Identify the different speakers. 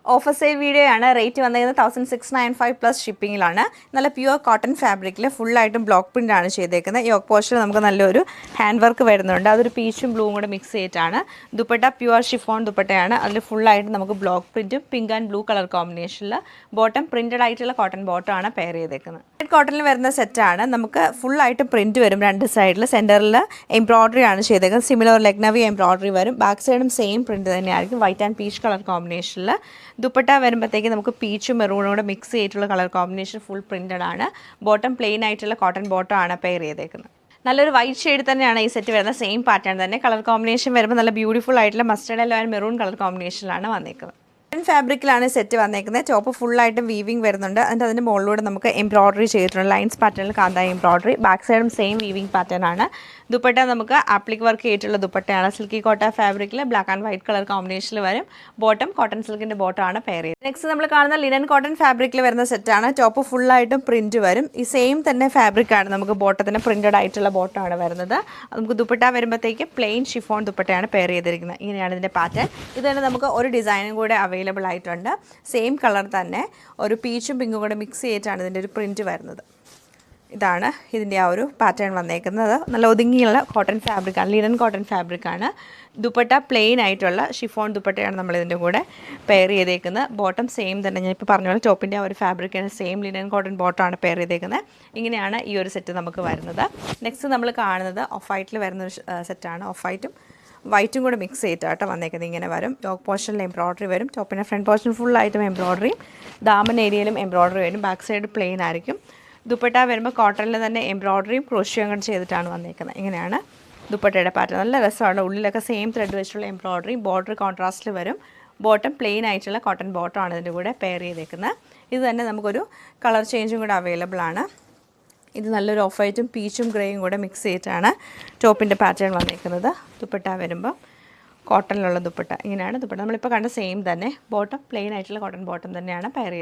Speaker 1: Offer sale video ആണ്. Rate വന്നിരിക്കുന്നത് 1695 plus ഷിപ്പിങ്ങിലാണ്. നല്ല പ്യുവർ കോട്ടൺ ഫാബ്രിക്കിൽ ഫുള്ളായിട്ടും ബ്ലോക്ക് പ്രിൻ്റ് ആണ് ചെയ്തേക്കുന്നത്. യോക്ക് പോർഷനിൽ നമുക്ക് നല്ലൊരു ഹാൻഡ് വർക്ക് വരുന്നുണ്ട്. അതൊരു പീച്ചും ബ്ലൂവും കൂടെ മിക്സ് ചെയ്തിട്ടാണ്. ദുപ്പട്ട പ്യുവർ ഷിഫോൺ ദുപ്പട്ടയാണ്. അതിൽ ഫുള്ളായിട്ട് നമുക്ക് ബ്ലോക്ക് പ്രിൻറ്റും പിങ്ക് ആൻഡ് ബ്ലൂ കളർ കോമ്പിനേഷനിൽ ബോട്ടം പ്രിൻറ്റഡ് ആയിട്ടുള്ള കോട്ടൺ ബോട്ടം ആണ് പെയർ ചെയ്തേക്കുന്നത്. കോട്ടണിൽ വരുന്ന സെറ്റാണ്. നമുക്ക് ഫുള്ളായിട്ട് പ്രിൻറ്റ് വരും. രണ്ട് സൈഡിൽ സെൻറ്ററിൽ എംബ്രോയ്ഡറി ആണ് ചെയ്തേക്കുന്നത്. സിമിലർ ലെഗ്നവി എംബ്രോയ്ഡറി വരും. ബാക്ക് സൈഡും സെയിം പ്രിൻറ്റ് തന്നെയായിരിക്കും. വൈറ്റ് ആൻഡ് പീച്ച് കളർ കോമ്പിനേഷനിൽ ദുപ്പട്ട വരുമ്പോഴത്തേക്ക് നമുക്ക് പീച്ചും മെറൂണും കൂടെ മിക്സ് ചെയ്തിട്ടുള്ള കളർ കോമ്പിനേഷൻ ഫുൾ പ്രിൻറ്റഡ് ആണ്. ബോട്ടം പ്ലെയിൻ ആയിട്ടുള്ള കോട്ടൺ ബോട്ടം ആണ് പെയർ ചെയ്തേക്കുന്നത്. നല്ലൊരു വൈറ്റ് ഷെയ്ഡ് തന്നെയാണ് ഈ സെറ്റ് വരുന്നത്. സെയിം പാറ്റേൺ തന്നെ. കളർ കോമ്പിനേഷൻ വരുമ്പോൾ നല്ല ബ്യൂട്ടിഫുൾ ആയിട്ടുള്ള mustard yellow and maroon colour കോമ്പിനേഷനിലാണ് വന്നേക്കുന്നത്. ഫാബ്രിക്കിലാണ് സെറ്റ് വന്നേക്കുന്നത്. ടോപ്പ് ഫുള്ളായിട്ടും വീവിങ് വരുന്നുണ്ട്. എന്നിട്ട് അതിൻ്റെ മുകളിലൂടെ നമുക്ക് എംബ്രോയ്ഡറി ചെയ്തിട്ടുണ്ട്. ലൈൻസ് പാറ്റേണിൽ കാന്തായി എംബ്രോയ്ഡറി. ബാക്ക് സൈഡും സെയിം വീവിങ് പാറ്റേൺ ആണ്. ദുപ്പട്ട നമുക്ക് ആപ്ലിക് വർക്ക് ചെയ്തിട്ടുള്ള ദുപ്പട്ടയാണ്. സിൽക്കി കോട്ട ഫാബ്രിക്കിൽ ബ്ലാക്ക് ആൻഡ് വൈറ്റ് കളർ കോമ്പിനേഷനിൽ വരും. ബോട്ടം കോട്ടൺ സിൽക്കിൻ്റെ ബോട്ടം ആണ് പെയർ ചെയ്തത്. നെക്സ്റ്റ് നമ്മൾ കാണുന്ന ലിനൻ കോട്ടൺ ഫാബ്രിക്കിൽ വരുന്ന സെറ്റാണ്. ടോപ്പ് ഫുള്ളായിട്ടും പ്രിൻറ്റ് വരും. ഈ സെയിം തന്നെ ഫാബ്രിക്കാണ്. നമുക്ക് ബോട്ടത്തിന് പ്രിൻറ്റഡ് ആയിട്ടുള്ള ബോട്ടമാണ് വരുന്നത്. നമുക്ക് ദുപ്പട്ട വരുമ്പോഴത്തേക്ക് പ്ലെയിൻ ഷിഫോൺ ദുപ്പട്ടയാണ് പെയർ ചെയ്തിരിക്കുന്നത്. ഇങ്ങനെയാണ് ഇതിൻ്റെ പാറ്റേൺ. ഇത് തന്നെ നമുക്ക് ഒരു ഡിസൈനും കൂടെ അവൈലബിൾ ആയിട്ടുണ്ട്. സെയിം കളർ തന്നെ ഒരു പീച്ചും പിങ്കും കൂടെ മിക്സ് ചെയ്തിട്ടാണ് ഇതിൻ്റെ ഒരു പ്രിൻറ്റ് വരുന്നത്. ഇതാണ് ഇതിൻ്റെ ആ ഒരു പാറ്റേൺ വന്നേക്കുന്നത്. നല്ല ഒതുങ്ങിയുള്ള കോട്ടൺ ഫാബ്രിക്കാണ്. ലിനൻ കോട്ടൺ ഫാബ്രിക്കാണ്. ദുപ്പട്ട പ്ലെയിൻ ആയിട്ടുള്ള ഷിഫോൺ ദുപ്പട്ടയാണ് നമ്മളിതിൻ്റെ കൂടെ പെയർ ചെയ്തേക്കുന്നത്. ബോട്ടം സെയിം തന്നെ. ഞാൻ ഇപ്പോൾ പറഞ്ഞ പോലെ ടോപ്പിൻ്റെ ആ ഒരു ഫാബ്രിക്കാണ്. സെയിം ലിനൻ കോട്ടൺ ബോട്ടമാണ് പെയർ ചെയ്തേക്കുന്നത്. ഇങ്ങനെയാണ് ഈ ഒരു സെറ്റ് നമുക്ക് വരുന്നത്. നെക്സ്റ്റ് നമ്മൾ കാണുന്നത് ഓഫ് വൈറ്റിൽ വരുന്നൊരു സെറ്റാണ്. ഓഫ് വൈറ്റും വൈറ്റും കൂടെ മിക്സ് ചെയ്തിട്ടാട്ടോ വന്നേക്കുന്നത്. ഇങ്ങനെ വരും. യോക്ക് പോർഷനിൽ എംബ്രോയ്ഡറി വരും. ടോപ്പിൻ്റെ ഫ്രണ്ട് പോർഷൻ ഫുള്ളായിട്ടും എംബ്രോയ്ഡറിയും ദാമൻ ഏരിയയിലും എംബ്രോയ്ഡറി വരും. ബാക്ക് സൈഡ് പ്ലെയിൻ ആയിരിക്കും. ദുപ്പട്ട വരുമ്പോൾ കോട്ടണിൽ തന്നെ എംബ്രോയ്ഡറിയും ക്രോഷ്യം കൂടെ ചെയ്തിട്ടാണ് വന്നേക്കുന്നത്. ഇങ്ങനെയാണ് ദുപ്പട്ടയുടെ പാറ്റേൺ. നല്ല രസമാണ്. ഉള്ളിലൊക്കെ സെയിം ത്രെഡ് വെച്ചിട്ടുള്ള എംബ്രോയ്ഡറി. ബോർഡർ കോൺട്രാസ്റ്റിൽ വരും. ബോട്ടം പ്ലെയിൻ ആയിട്ടുള്ള കോട്ടൺ ബോട്ടമാണ് ഇതിൻ്റെ കൂടെ പെയർ ചെയ്തേക്കുന്നത്. ഇത് തന്നെ നമുക്കൊരു കളർ ചേഞ്ചും കൂടെ അവൈലബിൾ ആണ്. ഇത് നല്ലൊരു ഓഫ് വൈറ്റും പീച്ചും ഗ്രേയും കൂടെ മിക്സ് ചെയ്തിട്ടാണ് ടോപ്പിൻ്റെ പാറ്റേൺ വന്നേക്കുന്നത്. ദുപ്പട്ട വരുമ്പോൾ കോട്ടണിലുള്ള ദുപ്പട്ട. ഇങ്ങനെയാണ് ദുപ്പട്ട. നമ്മളിപ്പോൾ കണ്ട സെയിം തന്നെ. ബോട്ടം പ്ലെയിൻ ആയിട്ടുള്ള കോട്ടൺ ബോട്ടം തന്നെയാണ് പെയർ ചെയ്തത്.